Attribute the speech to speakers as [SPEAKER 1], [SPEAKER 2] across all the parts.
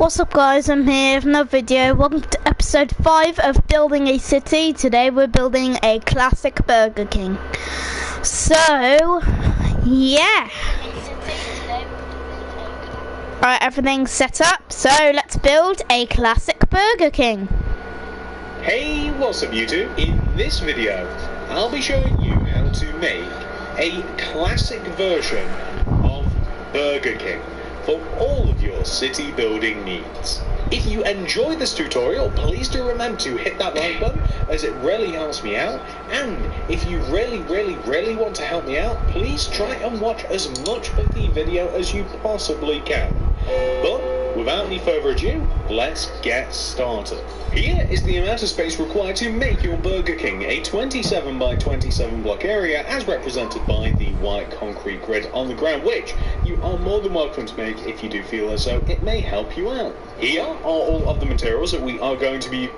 [SPEAKER 1] What's up guys, I'm here with another video. Welcome to episode 5 of Building a City. Today we're building a classic Burger King. So, yeah. Alright, everything's set up, so let's build a classic Burger King.
[SPEAKER 2] Hey, what's up YouTube? In this video, I'll be showing you how to make a classic version of Burger King for all of your city building needs. If you enjoy this tutorial, please do remember to hit that like button, as it really helps me out. And if you really want to help me out, please try and watch as much of the video as you possibly can. But without any further ado, let's get started. Here is the amount of space required to make your Burger King, a 27 by 27 block area as represented by the white concrete grid on the ground, which you are more than welcome to make if you do feel as though it may help you out. Here are all of the materials that we are going to be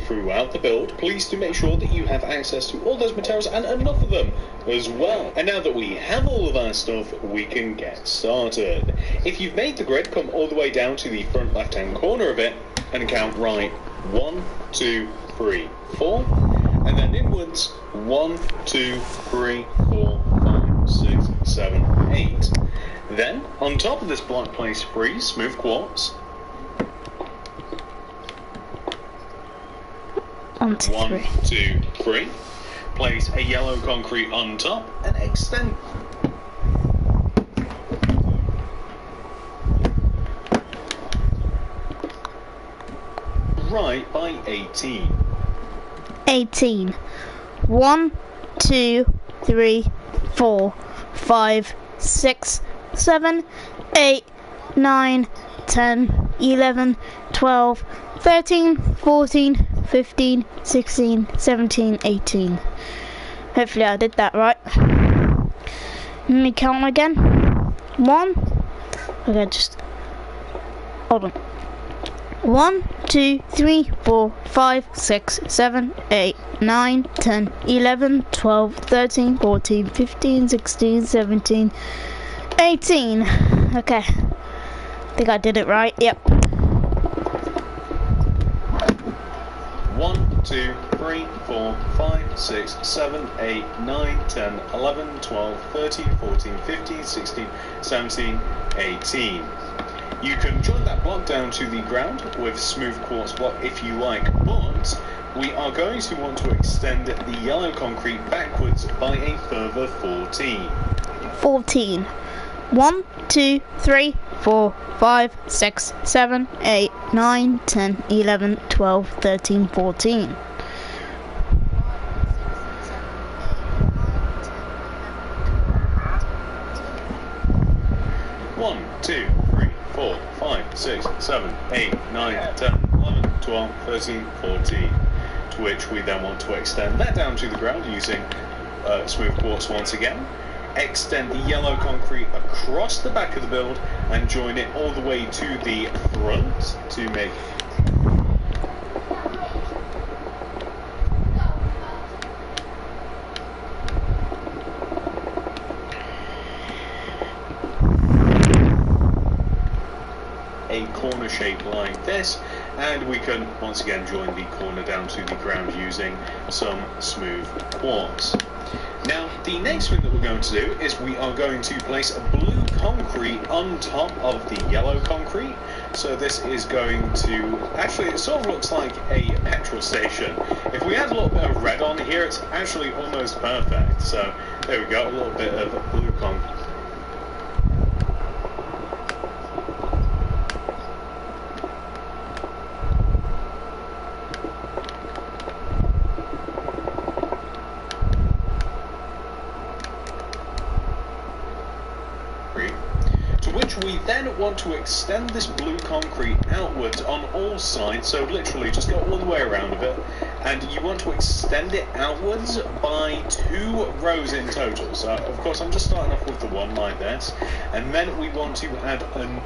[SPEAKER 2] throughout the build. Please do make sure that you have access to all those materials and enough of them as well. And now that we have all of our stuff, we can get started. If you've made the grid, come all the way down to the front left hand corner of it and count right 1, 2, 3, 4, and then inwards 1, 2, 3, 4, 5, 6, 7, 8. Then on top of this block, place 3 smooth quartz. 1, 2, 3. Place a yellow concrete on top and extend right by 18.
[SPEAKER 1] 18. 1, 2, 3, 4, 5, 6, 7, 8, 9, 10, 11, 12, 13, 14, 15, 16, 17, 18. Hopefully I did that right. Let me count again. 1. Okay, just hold on. 1, 2, 3, 4, 5, 6, 7, 8, 9, 10, 11, 12, 13, 14, 15, 16, 17, 18. Okay. I think I did it right. Yep.
[SPEAKER 2] 1, 2, 3, 4, 5, 6, 7, 8, 9, 10, 11, 12, 13, 14, 15, 16, 17, 18. You can join that block down to the ground with smooth quartz block if you like, but we are going to want to extend the yellow concrete backwards by a further 14.
[SPEAKER 1] 14. 1, 2, 3, 4, 5, 6, 7, 8, 9, 10, 11, 12, 13, 14.
[SPEAKER 2] 1, 2, 3, 4, 5, 6, 7, 8, 9, 10, 11, 12, 13, 14. To which we then want to extend that down to the ground using smooth quartz once again. Extend the yellow concrete across the back of the build and join it all the way to the front to make a corner shape like this, and we can once again join the corner down to the ground using some smooth quartz. Now, the next thing that we're going to do is we are going to place blue blue concrete on top of the yellow concrete. So this is going to, actually it sort of looks like a petrol station. If we add a little bit of red on here, it's actually almost perfect. So there we go, a little bit of blue concrete. To which we then want to extend this blue concrete outwards on all sides, so literally just go all the way around of it, and you want to extend it outwards by 2 rows in total. So of course I'm just starting off with the one like this, and then we want to add an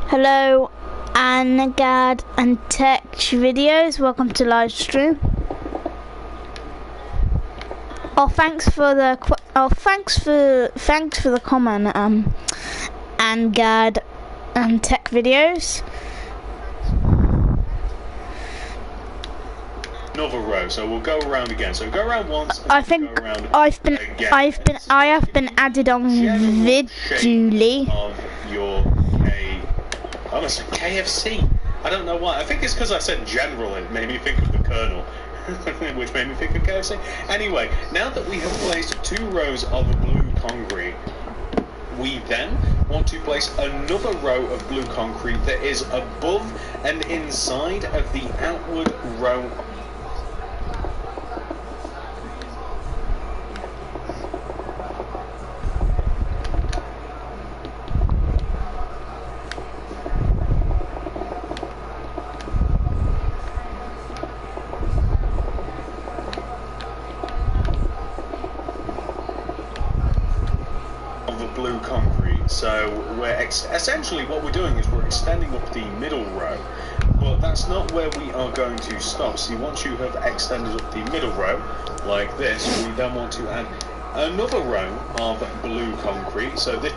[SPEAKER 1] Hello, Anagad and Tech Videos. Welcome to live stream. Thanks for the comment, Angad and Tech Videos.
[SPEAKER 2] another row, so we'll go around again. So go around once. And
[SPEAKER 1] I think
[SPEAKER 2] go around
[SPEAKER 1] I have
[SPEAKER 2] again.
[SPEAKER 1] been added on visually.
[SPEAKER 2] Of your almost KFC. I don't know why. I think it's because I said general. It made me think of the Colonel, which made me think of KFC. Anyway, now that we have placed 2 rows of blue concrete, we then want to place another row of blue concrete that is above and inside of the outward row. Blue concrete. So we're essentially what we're doing is we're extending up the middle row, but that's not where we are going to stop. See, once you have extended up the middle row like this, we then want to add another row of blue concrete. So this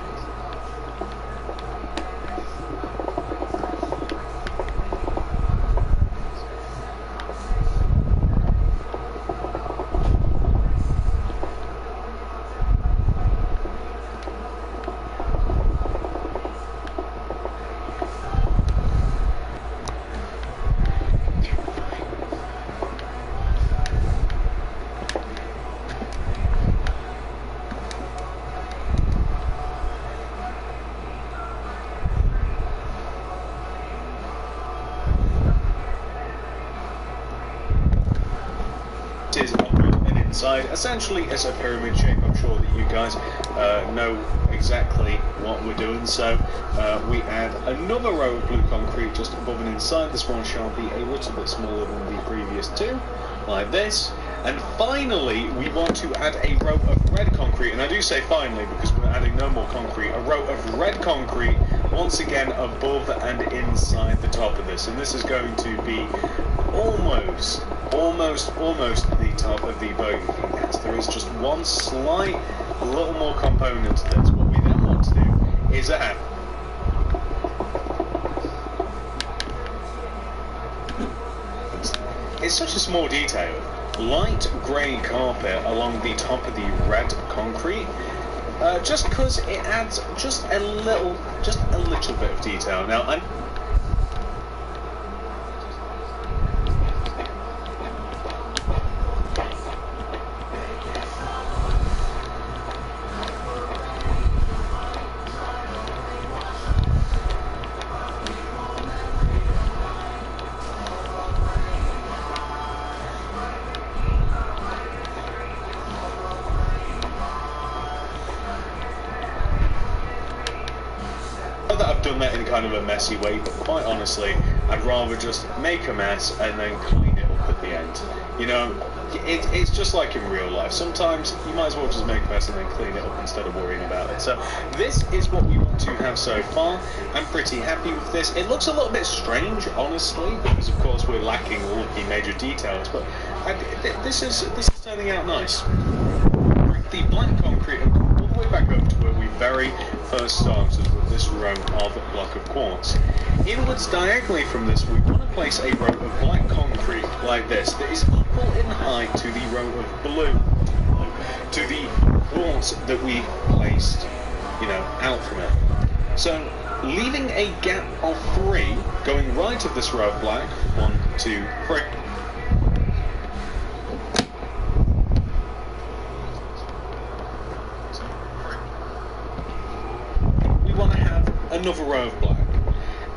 [SPEAKER 2] is upward and inside. Essentially, it's a pyramid shape. I'm sure that you guys know exactly what we're doing. So we add another row of blue concrete just above and inside. This one shall be a little bit smaller than the previous 2, like this. And finally, we want to add a row of red concrete. And I do say finally because we're adding no more concrete. A row of red concrete, once again, above and inside the top of this. And this is going to be almost the top of the Burger King. Yes, there is just one slight little more component to this. What we then want to do is add it's such a small detail. Light grey carpet along the top of the red concrete, just because it adds just a little bit of detail. Now, done that in kind of a messy way, but quite honestly, I'd rather just make a mess and then clean it up at the end. You know, it's just like in real life. Sometimes you might as well just make a mess and then clean it up instead of worrying about it. So this is what we want to have so far. I'm pretty happy with this. It looks a little bit strange, honestly, because of course we're lacking all of the major details, but this is turning out nice. The black concrete and come all the way back up to where we very first started with this row of block of quartz. Inwards diagonally from this, we want to place a row of black concrete like this that is equal in height to the row of blue, to the quartz that we placed, you know, out from it. So leaving a gap of 3 going right of this row of black, 1, 2, 3. Another row of black,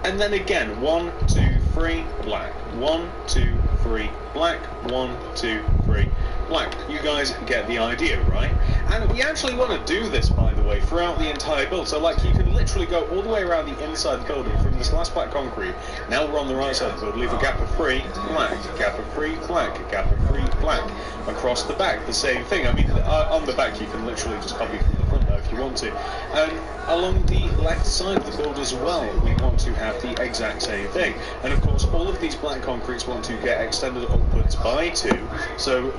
[SPEAKER 2] and then again 1, 2, 3 black, 1, 2, 3 black, 1, 2, 3 black. You guys get the idea, right? And we actually want to do this, by the way, throughout the entire build. So like you can literally go all the way around the inside of the building from this last black concrete. Now we're on the right side of the build. Leave a gap of 3 black, gap of 3 black, gap of 3 black. Across the back, the same thing. I mean, on the back you can literally just copy from the front though if you want to. And along the left side of the build as well, we want to have the exact same thing. And of course, all of these black concretes want to get extended upwards by 2. So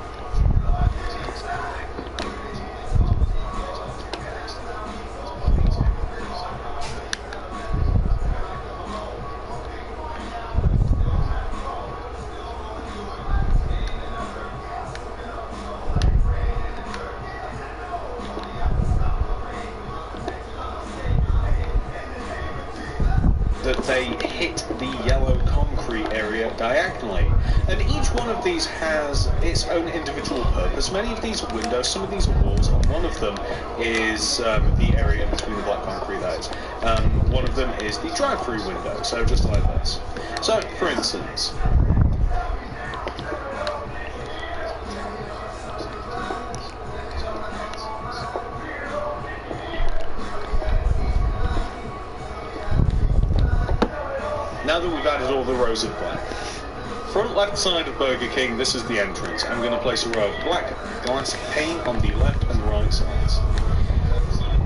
[SPEAKER 2] that they hit the yellow concrete area diagonally. And each one of these has its own individual purpose. Many of these are windows, some of these are walls, and one of them is the area between the black concrete, that is. One of them is the drive-through window, so just like this. So, for instance, now that we've added all the rows of black, front left side of Burger King, this is the entrance. I'm going to place a row of black glass pane on the left and right sides.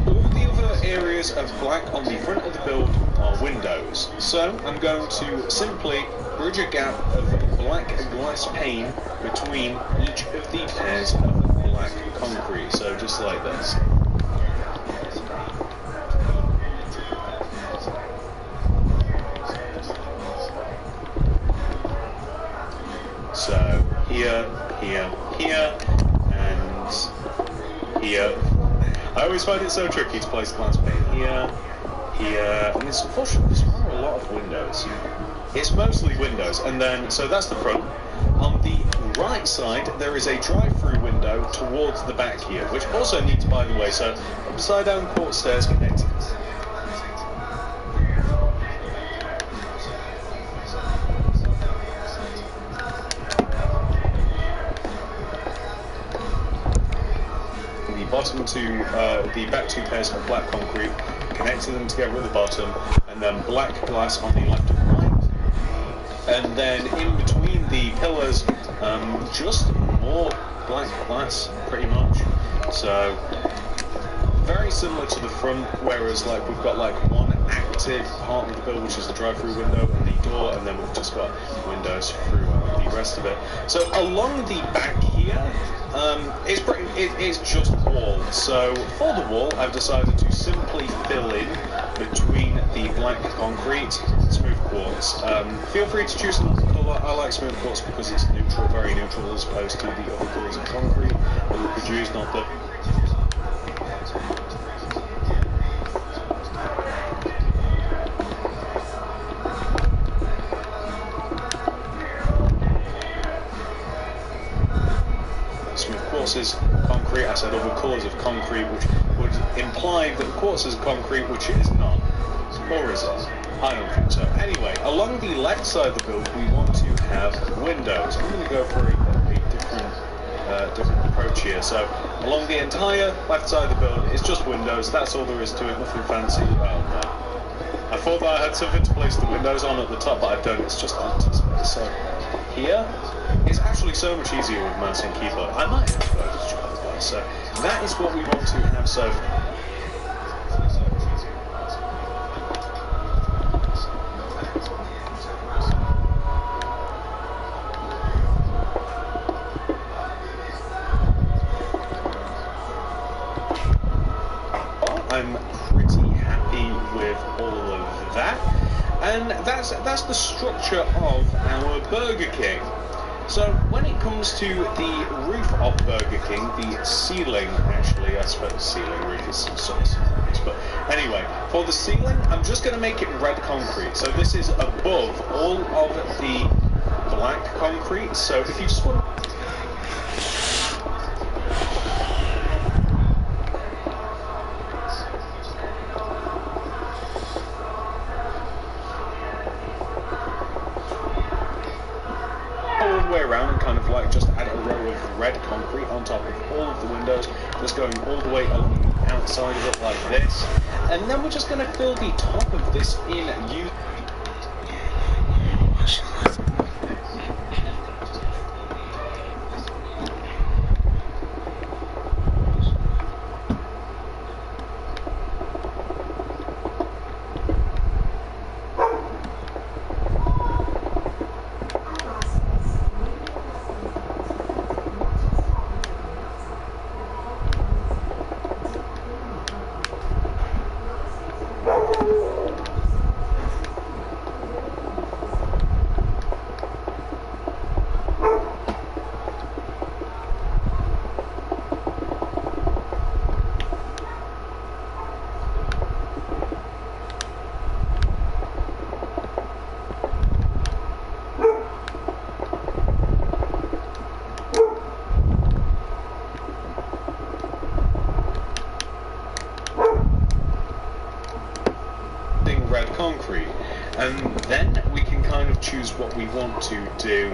[SPEAKER 2] All the other areas of black on the front of the build are windows. So I'm going to simply bridge a gap of black glass pane between each of the pairs of black concrete. So just like this. So here, here, here, and here. I always find it so tricky to place glass pane. Here, here, and it's unfortunately there are a lot of windows. It's mostly windows, and then so that's the front. On the right side there is a drive-through window towards the back here, which also needs, by the way, so upside down quartz stairs connected. Bottom to the back 2 pairs of black concrete, connecting them together at the bottom, and then black glass on the left and right. And then in between the pillars, just more black glass, pretty much. So very similar to the front, whereas like we've got like one active part of the build, which is the drive-through window and the door, and then we've just got windows through the rest of it. So along the back here, it's just wall. So for the wall, I've decided to simply fill in between the black concrete smooth quartz. Feel free to choose another colour. I like smooth quartz because it's neutral, very neutral, as opposed to the other colours of concrete that we could use. Not that quartz is concrete. I said other colours of concrete, which would imply that quartz is concrete, which it is not. Or is it? I don't think so. Anyway, along the left side of the build, we want to have windows. I'm going to go for a different approach here. So, along the entire left side of the build, it's just windows. That's all there is to it. Nothing fancy. Well, no. I thought that I had something to place the windows on at the top, but I don't. It's just empty space. So here, it's actually so much easier with mouse and keyboard. I might have Burger's job as well. So that is what we want to have so far. I'm pretty happy with all of that, and that's the structure of our Burger King. So when it comes to the roof of Burger King, the ceiling, actually, I suppose ceiling roof is some sort of ceiling, but anyway, for the ceiling, I'm just going to make it red concrete. So this is above all of the black concrete. So if you just want way around and kind of like just add a row of red concrete on top of all of the windows, just going all the way along the outside of it like this, and then we're just going to fill the top of this in red concrete, and then we can kind of choose what we want to do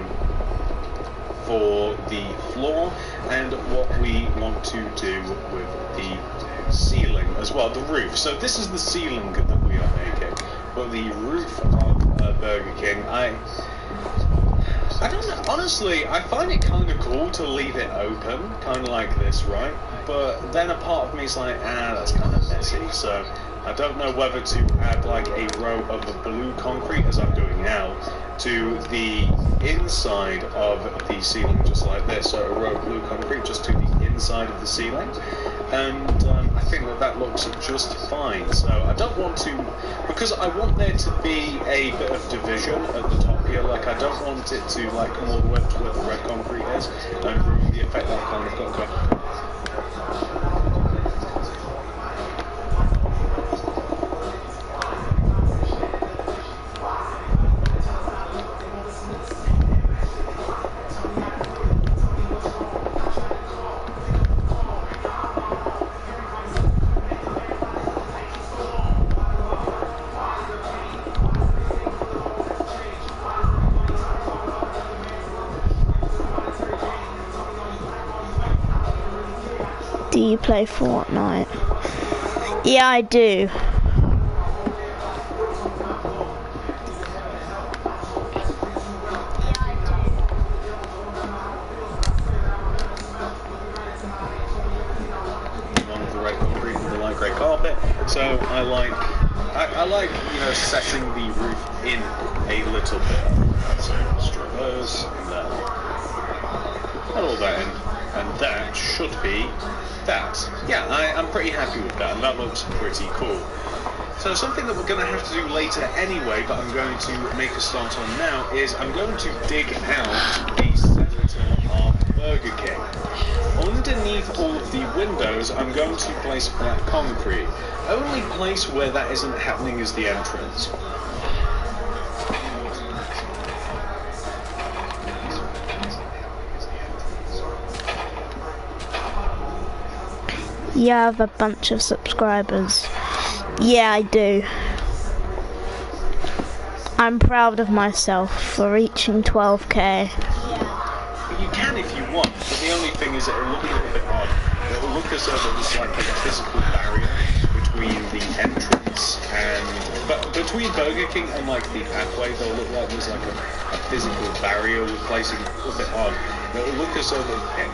[SPEAKER 2] for the floor and what we want to do with the ceiling as well, the roof. So this is the ceiling that we are making, but the roof of Burger King, I don't know, honestly, I find it kind of cool to leave it open, kind of like this, right? But then a part of me is like, that's kind of messy, so I don't know whether to add like a row of the blue concrete, as I'm doing now, to the inside of the ceiling, just like this. So a row of blue concrete just to the inside of the ceiling, and I think that looks just fine. So I don't want to, because I want there to be a bit of division at the top here. Like I don't want it to like come all the way up to where the red concrete is and ruin the effect that I've kind of got going.
[SPEAKER 1] Do you play Fortnite? Yeah, I do.
[SPEAKER 2] Along with the red concrete and the light grey carpet. So I like setting the roof in a little bit. So let's draw those and then add all that in. And that should be that. Yeah, I'm pretty happy with that, and that looks pretty cool. So something that we're going to have to do later anyway, but I'm going to make a start on now, is I'm going to dig out the centre of Burger King. Underneath all of the windows, I'm going to place black concrete. Only place where that isn't happening is the entrance.
[SPEAKER 1] You have a bunch of subscribers. Yeah, I do. I'm proud of myself for reaching 12k.
[SPEAKER 2] You can if you want, but the only thing is it'll look a little bit odd. It'll look as though there's like a physical barrier between the entrance entrance but between Burger King and like the pathway, they'll look like there's like a physical barrier replacing a bit odd. It'll look as though they're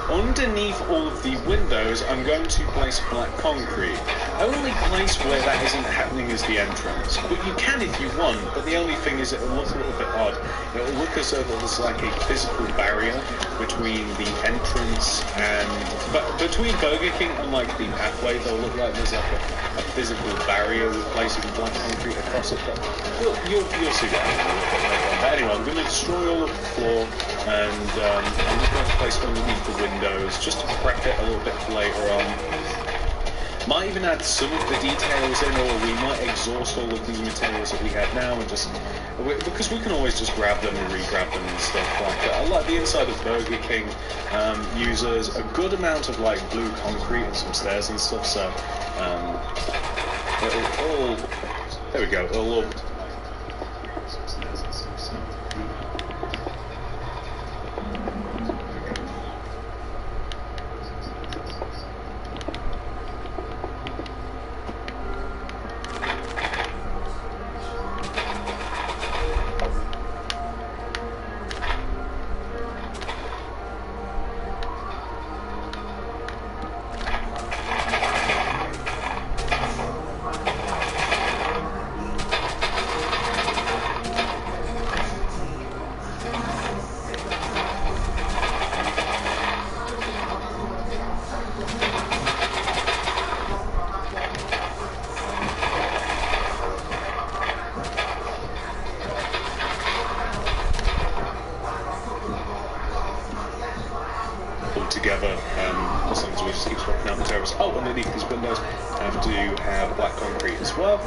[SPEAKER 2] underneath all of the windows. I'm going to place black concrete. Only place where that isn't happening is the entrance. But you can if you want, but the only thing is it'll look a little bit odd. It'll look as though there's like a physical barrier between the entrance and... But between Burger King and like the pathway, they'll look like there's like a physical barrier replacing black concrete across it. But you'll see that a little bit later on. But anyway, I'm going to destroy all of the floor, and I'm just going to place underneath the windows just to prep it a little bit for later on. Might even add some of the details in, or we might exhaust all of these materials that we have now and just... Because we can always just grab them and re-grab them and stuff like that. I like the inside of Burger King uses a good amount of like blue concrete and some stairs and stuff, so it'll all... There we go, it'll all... together, as long as we just keep swapping out materials. Oh, underneath these windows I have to have black concrete as well.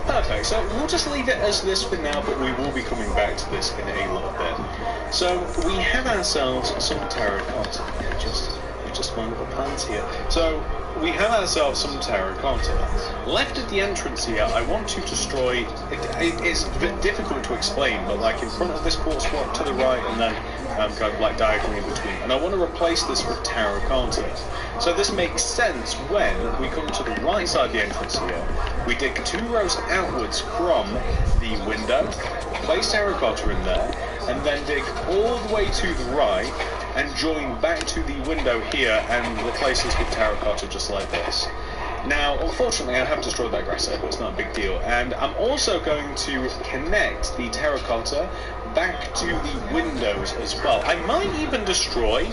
[SPEAKER 2] Perfect, so we'll just leave it as this for now, but we will be coming back to this in a little bit. So we have ourselves some terracotta. Just my little pants here. So we have ourselves some terracotta. Left at the entrance here, I want to destroy... It's a bit difficult to explain, but like in front of this quartz block to the right, and then kind of like diagonally in between. And I want to replace this with terracotta. So this makes sense when we come to the right side of the entrance here. We dig 2 rows outwards from the window, place terracotta in there, and then dig all the way to the right and join back to the window here and replace this with terracotta just like this. Now, unfortunately, I have destroyed that grass area, but it's not a big deal. And I'm also going to connect the terracotta back to the windows as well. I might even destroy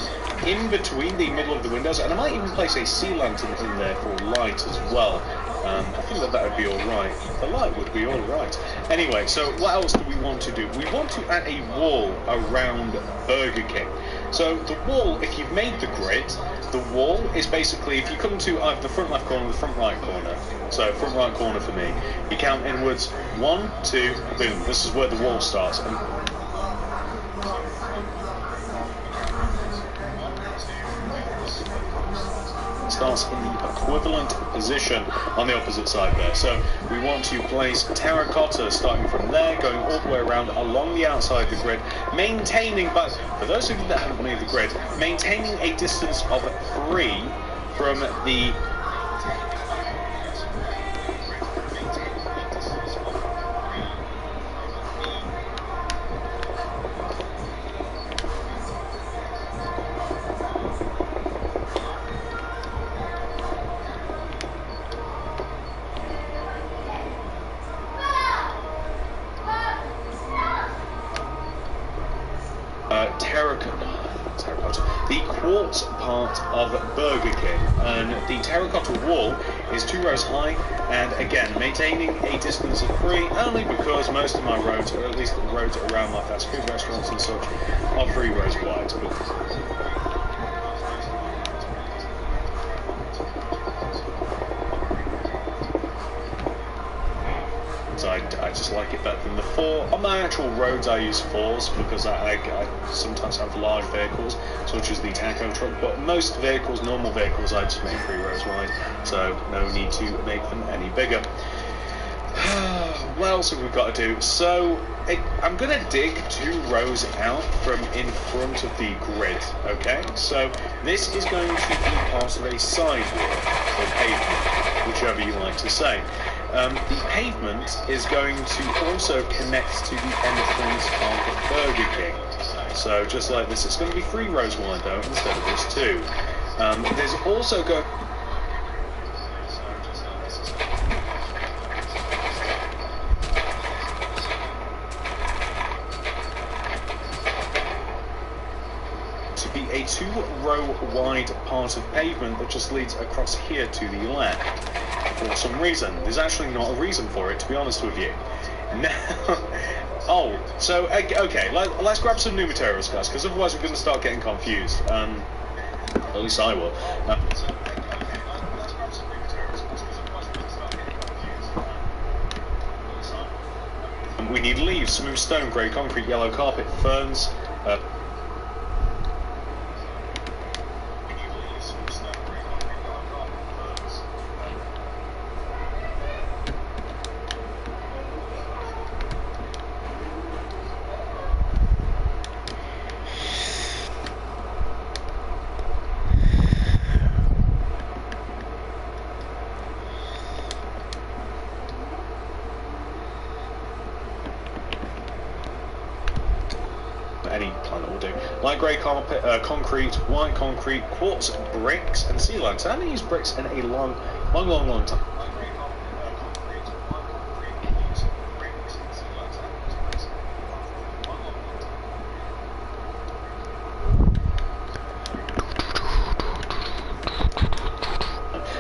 [SPEAKER 2] in between the middle of the windows, and I might even place a sea lantern in there for light as well. I think that would be alright. The light would be alright. Anyway, so what else do we want to do? We want to add a wall around Burger King. So the wall, if you've made the grid, the wall is basically, if you come to either the front left corner or the front right corner, so front right corner for me, you count inwards, 1, 2, boom, this is where the wall starts. And starts in the equivalent position on the opposite side there. So we want to place terracotta starting from there, going all the way around along the outside of the grid, maintaining, but for those of you that haven't made the grid, maintaining a distance of 3 from the the quartz part of Burger King, and the terracotta wall is 2 rows high, and again maintaining a distance of 3 only because most of my roads, or at least the roads around my fast food restaurants and such, are 3 rows wide. So I just like it better than the 4. On my actual roads I use 4s because I sometimes have large vehicles, such as the taco truck, but most vehicles, normal vehicles, I just make 3 rows wide, so no need to make them any bigger. What else have we got to do? So I'm going to dig 2 rows out from in front of the grid, okay? So this is going to be part of a sidewalk, or pavement, whichever you like to say. the pavement is going to also connect to the entrance of Burger King. So just like this, it's going to be 3 rows wide though, instead of just 2. There's also going to be a 2-row wide part of pavement that just leads across here to the left. For some reason. There's actually not a reason for it, to be honest with you. Now, oh, so, okay, let's grab some new materials, guys, because otherwise we're going to start getting confused. At least I will. We need leaves, smooth stone, grey concrete, yellow carpet, ferns, any planet will do. Light grey carpet, concrete, white concrete, quartz bricks, and sealant. I haven't used bricks in a long time.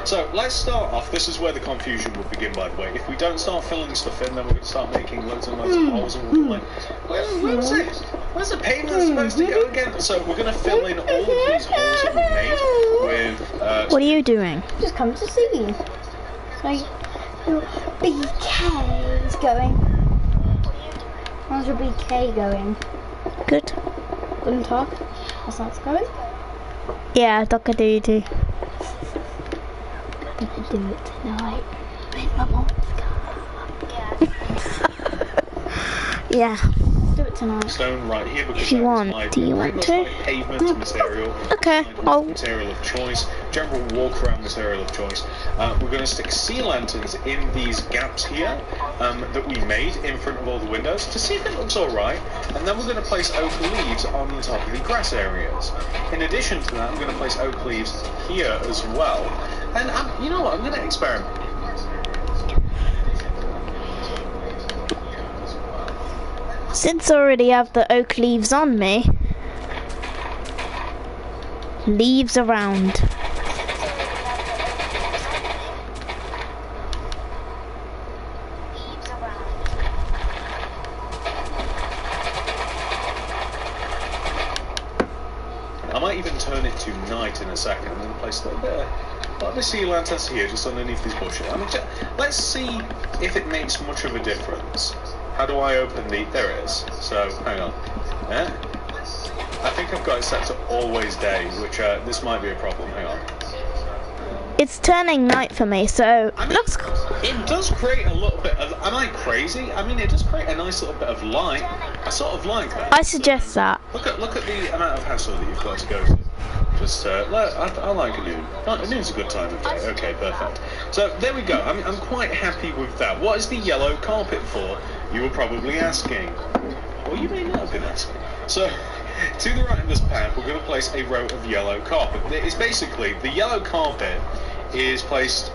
[SPEAKER 2] So let's start off. This is where the confusion will begin, by the way. If we don't start filling stuff in, then we're going to start making loads and loads of holes, and we'll be like, where's it? Where's the pavement supposed to go again? So we're going to fill in all of these holes that we've made with...
[SPEAKER 1] What are you doing?
[SPEAKER 3] Just come to see you. So your BK is going. How's your BK going?
[SPEAKER 1] Good.
[SPEAKER 3] Guten Tag. How's that going?
[SPEAKER 1] Yeah, Doka-doo-doo.
[SPEAKER 3] We could do it tonight. With my mom's car.
[SPEAKER 1] Yeah.
[SPEAKER 3] Do it tonight.
[SPEAKER 2] Stone right here because
[SPEAKER 1] If you want, do you want to?
[SPEAKER 2] Pavement material.
[SPEAKER 1] Okay, I'll...
[SPEAKER 2] Material of choice. General walk around material of choice. We're going to stick sea lanterns in these gaps here that we made in front of all the windows to see if it looks alright. And then we're going to place oak leaves on the top of the grass areas. In addition to that, I'm going to place oak leaves here as well. And you know what? I'm going to experiment.
[SPEAKER 1] Since I already have the oak leaves on me, leaves around.
[SPEAKER 2] I might even turn it to night in a second and then place a little bit of the sea lanterns here just underneath these bushes. I mean, let's see if it makes much of a difference. How do I open the... There it is. So, hang on. Yeah? I think I've got it set to always day, which this might be a problem. Hang on.
[SPEAKER 1] It's turning night for me, so
[SPEAKER 2] I mean,
[SPEAKER 1] looks...
[SPEAKER 2] it does create a little bit of... Am I crazy? I mean, it does create a nice little bit of light. I sort of like that.
[SPEAKER 1] I suggest that.
[SPEAKER 2] Look at the amount of hassle that you've got to go through. Just, I like noon. Noon's a good time of day. Okay, perfect. So, there we go. I'm quite happy with that. What is the yellow carpet for? You were probably asking. Or you may not have been asking. So, to the right of this path, we're going to place a row of yellow carpet. It's basically, the yellow carpet is placed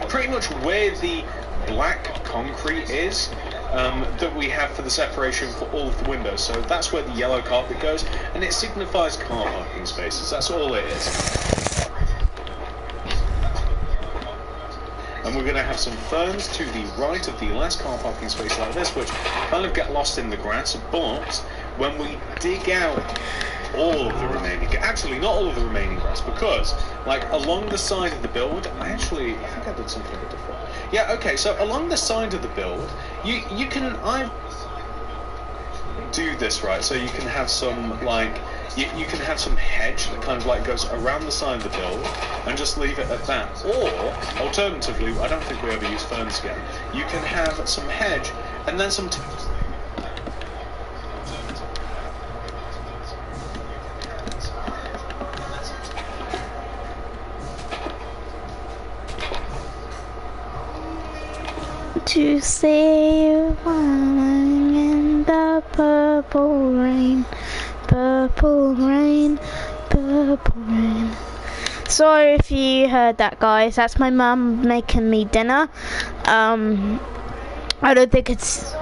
[SPEAKER 2] pretty much where the black concrete is. That we have for the separation for all of the windows. So that's where the yellow carpet goes, and it signifies car parking spaces. That's all it is. And we're going to have some ferns to the right of the last car parking space like this, which kind of get lost in the grass, but when we dig out all of the remaining, actually not all of the remaining grass, because like along the side of the build, I think I did something a bit different. Yeah, okay, so along the side of the build, you can do this right, so you can have some like you can have some hedge that kind of like goes around the side of the build and just leave it at that. Or alternatively, I don't think we ever use ferns again. You can have some hedge and then some
[SPEAKER 1] to see you falling in the purple rain, purple rain, purple rain. Sorry if you heard that, guys. That's my mum making me dinner. I don't think it's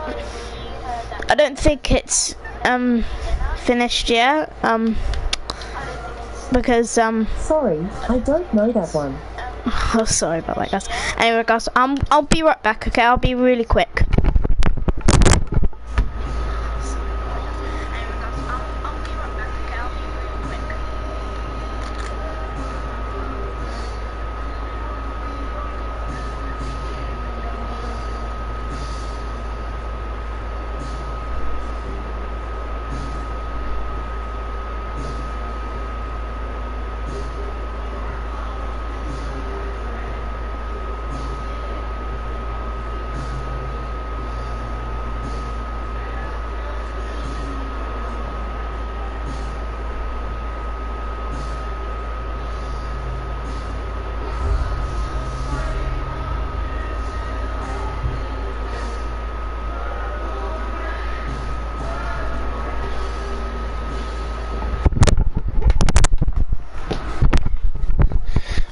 [SPEAKER 1] finished yet. Because
[SPEAKER 4] Sorry, I don't know that one.
[SPEAKER 1] oh, sorry about that, guys. Anyway, guys, I'll be right back. Okay, I'll be really quick.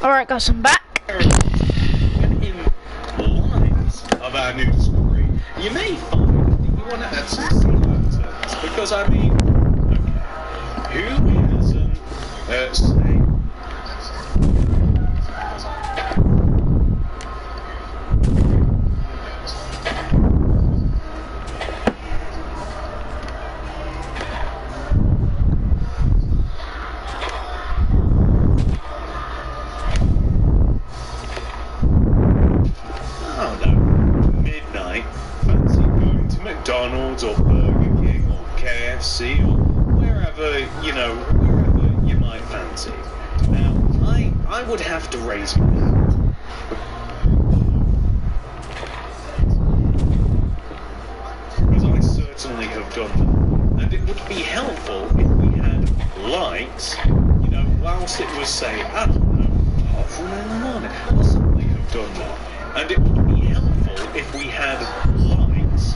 [SPEAKER 1] Alright, guys, I'm back.
[SPEAKER 2] In lines of our new story, you may find that you want to add some scenes, because I mean, okay, who hasn't say? McDonald's or Burger King or KFC or wherever you might fancy. Now, I would have to raise my hand. Because I certainly have done that. And it would be helpful if we had lights, whilst it was, say, I don't know, 1:30 in the morning. I certainly have done that. And it would be helpful if we had lights,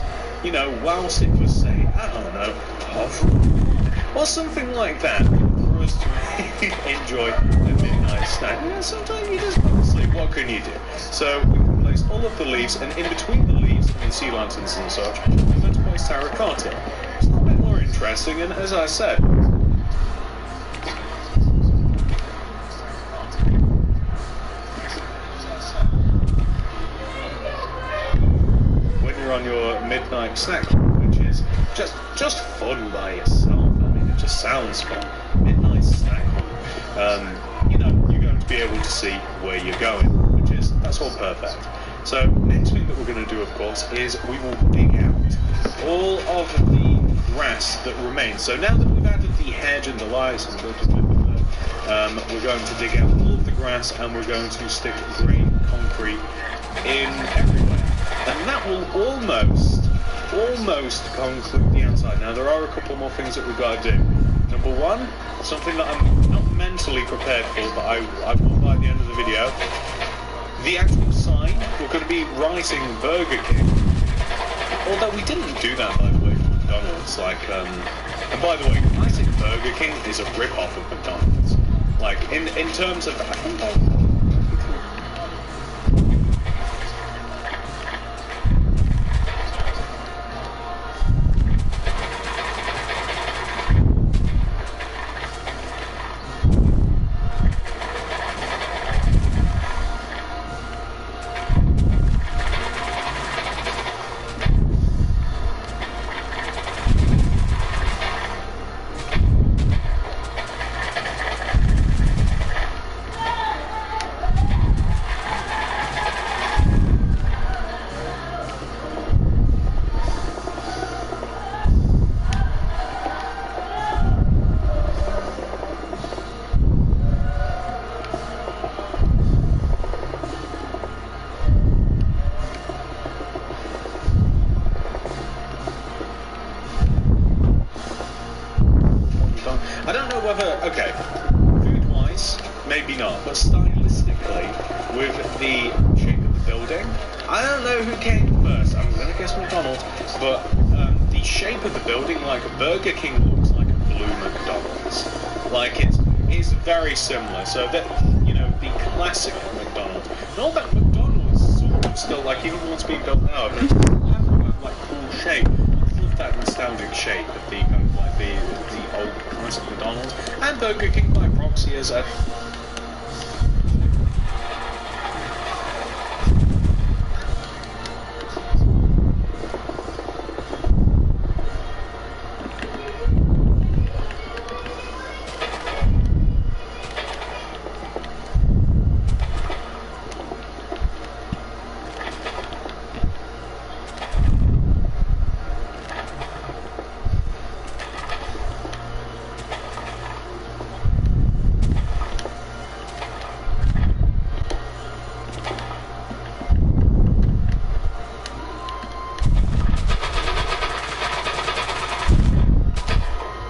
[SPEAKER 2] whilst it was, say, I don't know, 1:30 or something like that, for us to enjoy a midnight snack. Sometimes you just want to sleep, what can you do? So we can place all of the leaves, and in between the leaves, and sea lanterns and such, we're going to place terracotta. It's a little bit more interesting, and as I said, on your midnight snack, which is just fun by yourself. I mean, it just sounds fun. Midnight snack. You're going to be able to see where you're going, that's all perfect. So next thing that we're going to do, of course, is we will dig out all of the grass that remains. So now that we've added the hedge and the lights and we're going to dig out all of the grass, and we're going to stick grey concrete in everywhere. And that will almost conclude the outside. Now, there are a couple more things that we've got to do. Number one, something that I'm not mentally prepared for, but I will by the end of the video. The actual sign, we're going to be writing Burger King. Although we didn't do that, by the way, for McDonald's. And by the way, I think Burger King is a rip-off of McDonald's. In terms of, I think I don't know whether, okay, food-wise, maybe not, but stylistically, with the shape of the building, I don't know who came first, I'm going to guess McDonald's, but the shape of the building, like Burger King looks like a blue McDonald's. Like it's very similar. So that, you know, the classic McDonald's. Not that McDonald's is sort of still, like, even once being built now, but it's like cool shape. I love that nostalgic shape of the kind of like the old classic McDonald's, and Burger King by proxy as a.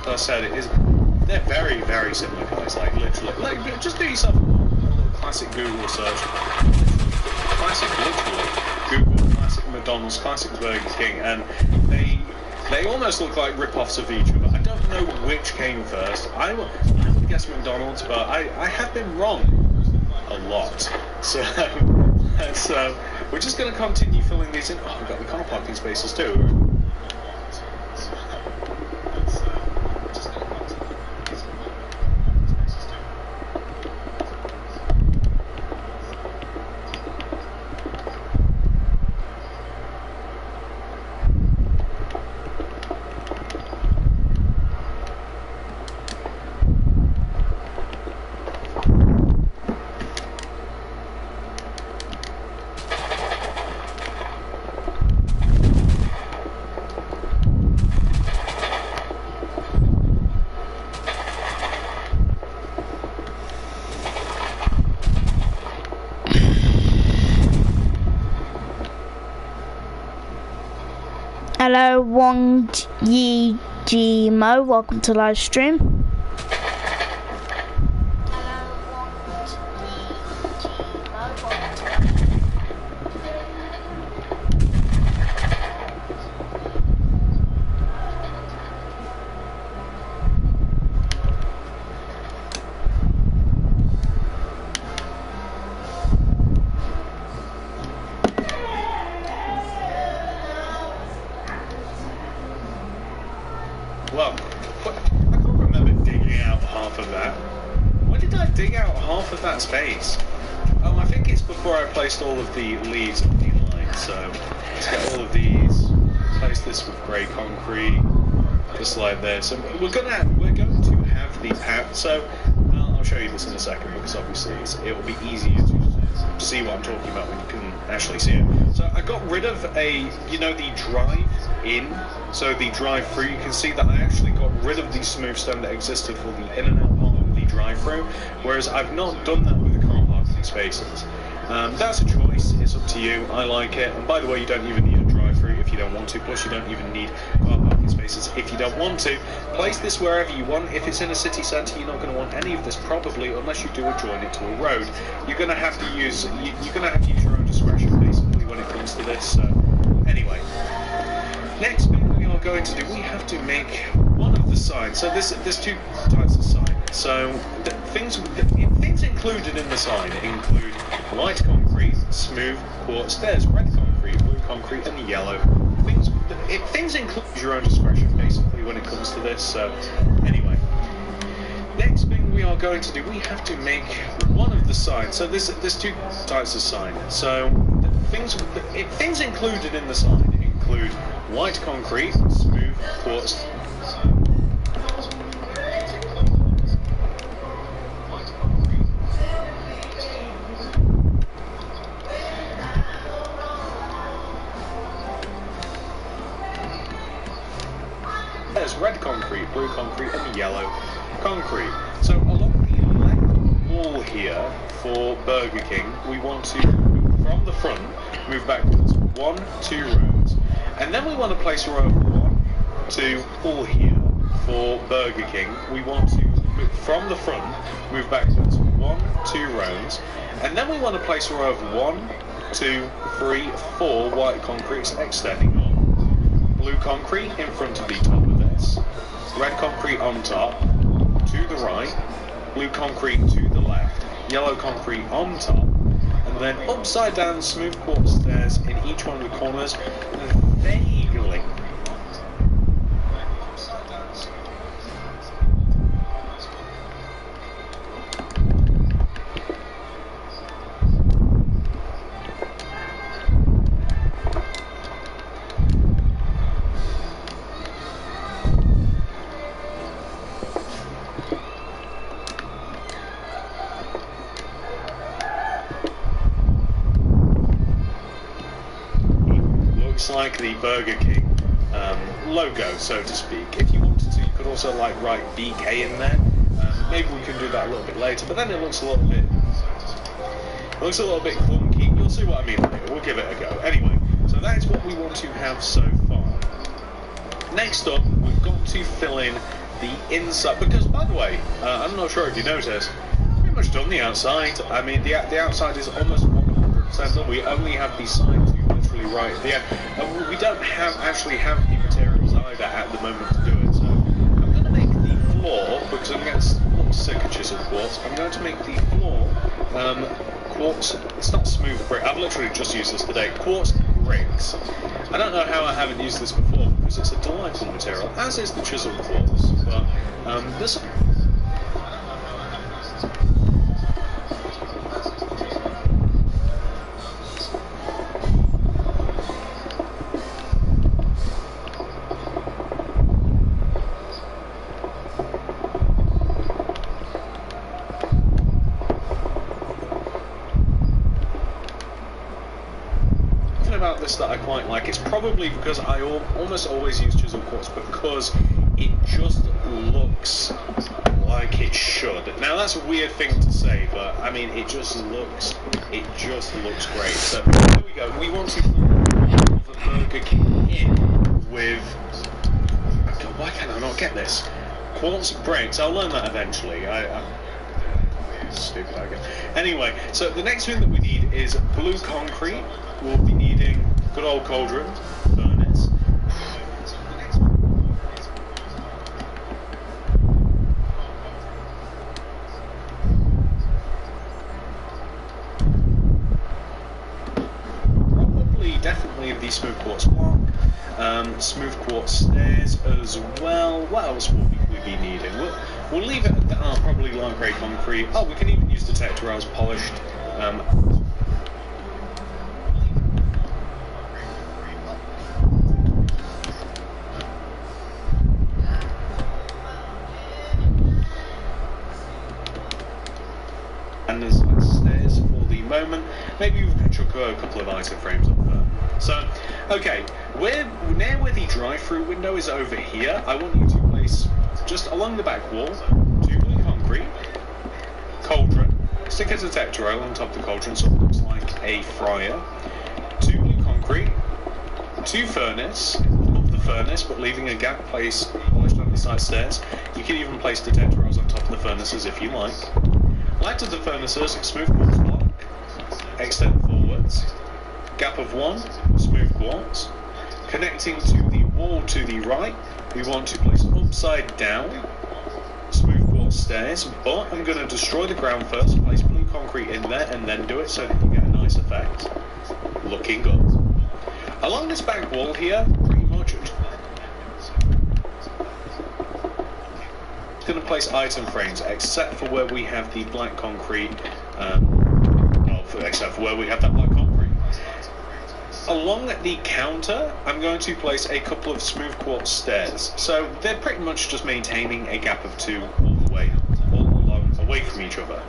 [SPEAKER 2] I said, they're very, very similar, guys. Like, literally, like, just do yourself a little classic Google search. Google classic McDonald's, classic Burger King, and they almost look like rip-offs of each other. I don't know which came first. I would guess McDonald's, but I have been wrong a lot. So we're just going to continue filling these in. Oh, we've got the car parking spaces too.
[SPEAKER 1] Hello, Wong Yi Ji Mo. Welcome to live stream.
[SPEAKER 2] Well, I can't remember digging out half of that. Why did I dig out half of that space? I think it's before I placed all of the leaves on the line. So let's get all of these, place this with grey concrete, just like this. And we're going to have the path. So I'll show you this in a second, because obviously it will be easier to see what I'm talking about when you can actually see it. So I got rid of the drive-in, so the drive-through. You can see that I actually got rid of the smooth stone that existed for the in and out part of the drive-through, whereas I've not done that with the car parking spaces. That's a choice, it's up to you. I like it, and by the way, you don't even need a drive-through if you don't want to, plus you don't even need car parking spaces if you don't want to. Place this wherever you want. If it's in a city centre, you're not going to want any of this probably, unless you do join it to a road. You're going to have to use your own discretion basically when it comes to this. So anyway, next thing we are going to do, we have to make one of the signs. So there's two types of sign. So things included in the sign include white concrete, smooth quartz. There's red concrete, blue concrete, and yellow. Things include your own discretion basically when it comes to this. So anyway, next thing we are going to do, we have to make one of the signs. So there's two types of sign. So things included in the sign include white concrete, smooth quartz. There's red concrete, blue concrete, and yellow concrete. So along the length wall here for Burger King, we want to, from the front, move backwards 2 rows. And then we want to place a row of 1, 2, all here for Burger King. We want to, from the front, move backwards 1, 2 rows. And then we want to place a row of 1, 2, 3, 4 white concretes extending up. Blue concrete in front of the top of this. Red concrete on top, to the right. Blue concrete to the left. Yellow concrete on top. And then upside down smooth quartz stairs in each one of the corners, vaguely. Like the Burger King logo, so to speak. If you wanted to, you could also like write BK in there. Maybe we can do that a little bit later, but then it looks a little bit clunky. You'll see what I mean later. We'll give it a go. Anyway, so that is what we want to have so far. Next up, we've got to fill in the inside, because by the way, I'm not sure if you noticed, pretty much done the outside. I mean, the outside is almost 100% done. We only have the side to literally right at the end. We don't actually have the materials either at the moment to do it, so I'm going to make the floor, because I'm getting a little sick of chiseled quartz, I'm going to make the floor quartz. It's not smooth brick, I've literally just used this today, quartz bricks. I don't know how I haven't used this before, because it's a delightful material, as is the chiseled quartz, but this... about this that I quite like. It's probably because I almost always use chisel quartz, because it just looks like it should. Now that's a weird thing to say, but I mean it just looks great. So there we go. We want to put the Burger King in with, why can I not get this? Quartz bricks. I'll learn that eventually. Stupid, I guess. Anyway, so the next thing that we need is blue concrete. We'll be needing good old cauldron, furnace. Definitely the smooth quartz block, smooth quartz stairs as well. What else will we be needing? We'll leave it at that, probably light grey concrete. Oh, we can even use detector rails polished. And there's stairs for the moment. Maybe we can chuck a couple of item frames up there. So, okay, now where the drive-through window is over here, I want you to place, just along the back wall, 2 blue concrete, cauldron, stick a detector rail on top of the cauldron so it looks like a fryer, 2 blue concrete, 2 furnace, above the furnace but leaving a gap place polished on the side stairs. You can even place detector rails on top of the furnaces if you like. Light of the furnaces, smooth quartz block, extend forwards, gap of 1, smooth quartz. Connecting to the wall to the right, we want to place upside down, smooth quartz stairs, but I'm going to destroy the ground first, place blue concrete in there, and then do it so that you get a nice effect. Looking good. Along this back wall here, pretty much going to place item frames, except for where we have the black concrete, except for where we have that black concrete. Along the counter, I'm going to place a couple of smooth quartz stairs. So they're pretty much just maintaining a gap of 2 all along, away from each other.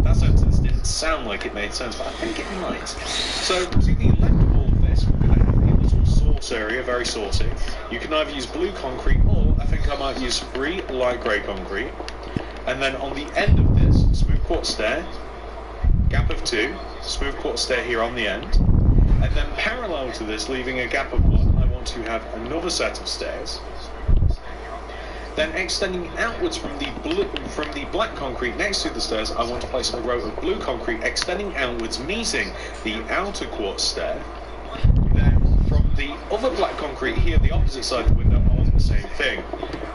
[SPEAKER 2] That sentence didn't sound like it made sense, but I think it might. So to the left of all of this, I have a little sauce area, very saucy. You can either use blue concrete, or I think I might use 3 light grey concrete. And then on the end of this, smooth quartz stair, gap of 2, smooth quartz stair here on the end. And then parallel to this, leaving a gap of 1, I want to have another set of stairs. Then extending outwards from the black concrete next to the stairs, I want to place a row of blue concrete extending outwards, meeting the outer quartz stair. Then from the other black concrete here, the opposite side of the window, I want the same thing.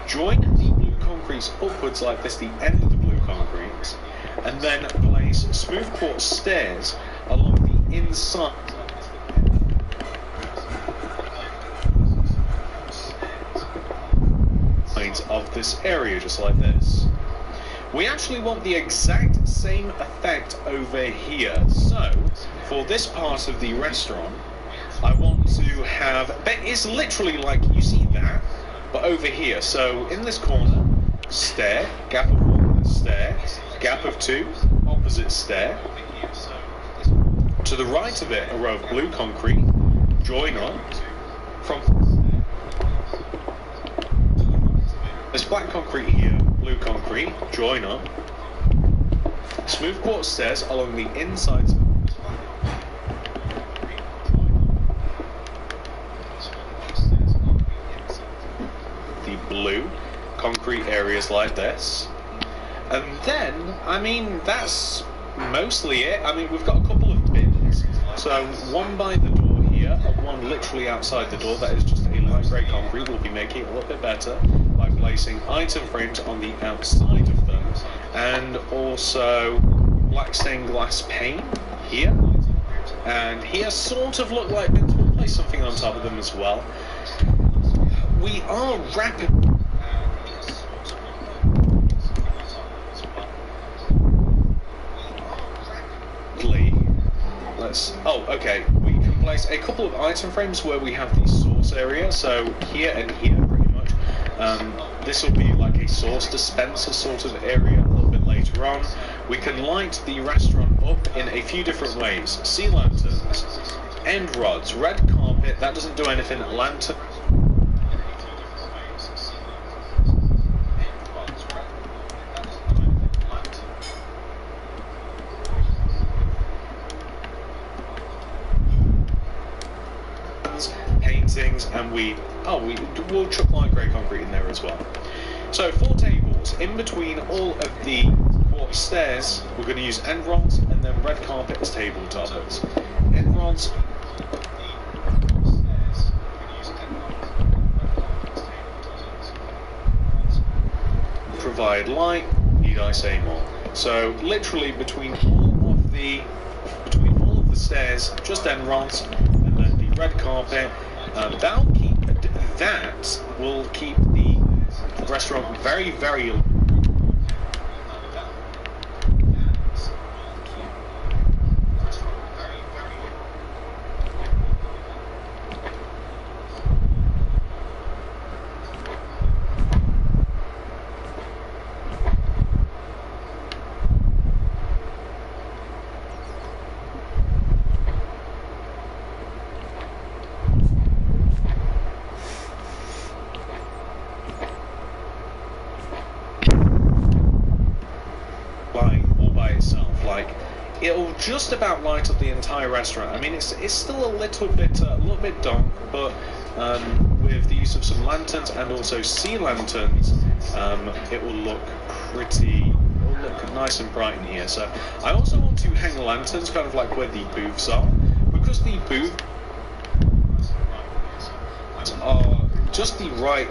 [SPEAKER 2] Join the blue concretes upwards like this, the end of the blue concrete, and then place smooth quartz stairs along the inside of this area, just like this. We actually want the exact same effect over here. So for this part of the restaurant, I want to have, but it's literally like, you see that, but over here. So in this corner, stair, gap of 1, stair, gap of 2, opposite stair. To the right of it, a row of blue concrete, join on. From this black concrete here, blue concrete, join on. Smooth quartz stairs along the insides. The blue concrete areas like this. And then, I mean, that's mostly it. I mean, we've got a couple of bins. So one by the door here, and one literally outside the door. That is just a light grey concrete. We'll be making it a little bit better by placing item frames on the outside of them, and also black stained glass pane here, and here sort of look like bins. We'll place something on top of them as well. We are rapidly okay, we can place a couple of item frames where we have the sauce area, so here and here pretty much. This will be like a sauce dispenser sort of area a little bit later on. We can light the restaurant up in a few different ways. Sea lanterns, end rods, red carpet, that doesn't do anything, lantern. Paintings, and we'll chuck light grey concrete in there as well. So 4 tables in between all of the quartz stairs. We're going to use end rods and then red carpet as table toppers. End rods. Provide light. Need I say more? So literally between all of the stairs, just end rods, and then the red carpet. That will keep the restaurant very, very it'll just about light up the entire restaurant. I mean, it's still a little bit dark, but with the use of some lanterns and also sea lanterns, it will look nice and bright in here. So I also want to hang lanterns kind of like where the booths are, because the booths are just the right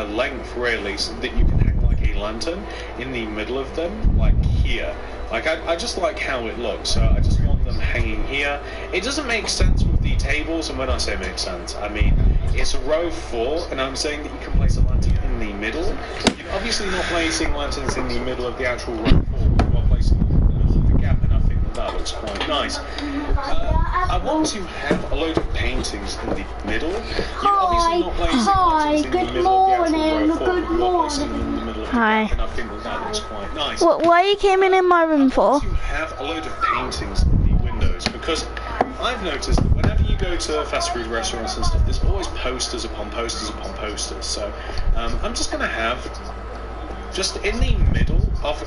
[SPEAKER 2] length, really, so that you can hang like a lantern in the middle of them, like here. Like I just like how it looks, so I just want them hanging here. It doesn't make sense with the tables, and when I say make sense, I mean it's a row of 4, and I'm saying that you can place a lantern in the middle. You're obviously not placing lanterns in the middle of the actual row 4, you are placing them in the middle of the gap, and I think that looks quite nice. I want to have a load of paintings in the middle. You're obviously not placing lanterns in the middle of the actual row 4, you are placing them in the middle of the gap, and I think that looks quite nice.
[SPEAKER 1] What you came in my room for?
[SPEAKER 2] To have a load of paintings in the windows, because I've noticed that whenever you go to fast food restaurants and stuff, there's always posters upon posters upon posters. So I'm just going to have, just in the middle of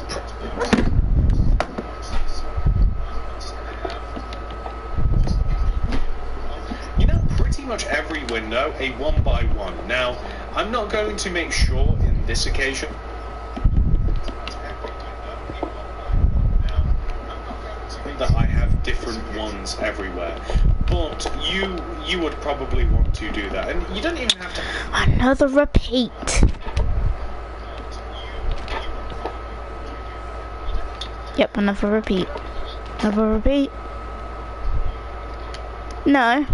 [SPEAKER 2] window a 1x1. Now, I'm not going to make sure in this occasion that I have different ones everywhere, but you would probably want to do that, and you don't even have to.
[SPEAKER 1] Another repeat. Yep, another repeat. Another repeat. No.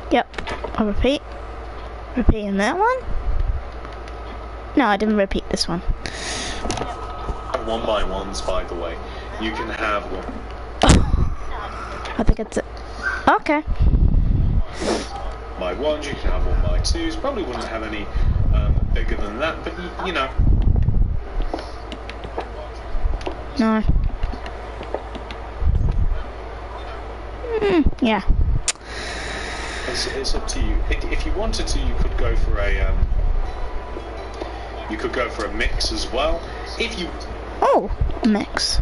[SPEAKER 1] Yep, I'll repeat. Repeating that one? No, I didn't repeat this one.
[SPEAKER 2] 1x1s, by the way. You can have one.
[SPEAKER 1] I think it's it. Okay.
[SPEAKER 2] By ones, you can have 1x2s. Probably wouldn't have any bigger than that, but you know.
[SPEAKER 1] No. Yeah.
[SPEAKER 2] It's up to you. If you wanted to, you could go for a mix as well. If you
[SPEAKER 1] a mix.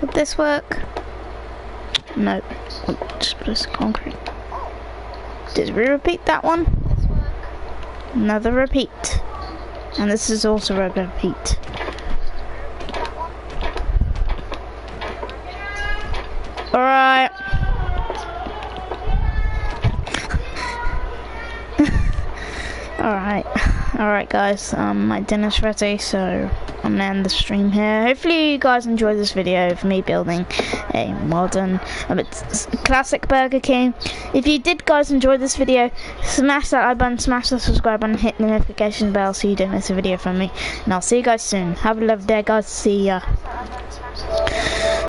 [SPEAKER 1] Would this work? Nope. Just place concrete. Did we repeat that one? Another repeat. And this is also a repeat. Alright. Alright guys, my dinner's ready, so I'm gonna end the stream here. Hopefully you guys enjoyed this video of me building a modern, classic Burger King. If you did guys enjoy this video, smash that like button, smash the subscribe button, hit the notification bell so you don't miss a video from me. And I'll see you guys soon. Have a lovely day guys, see ya.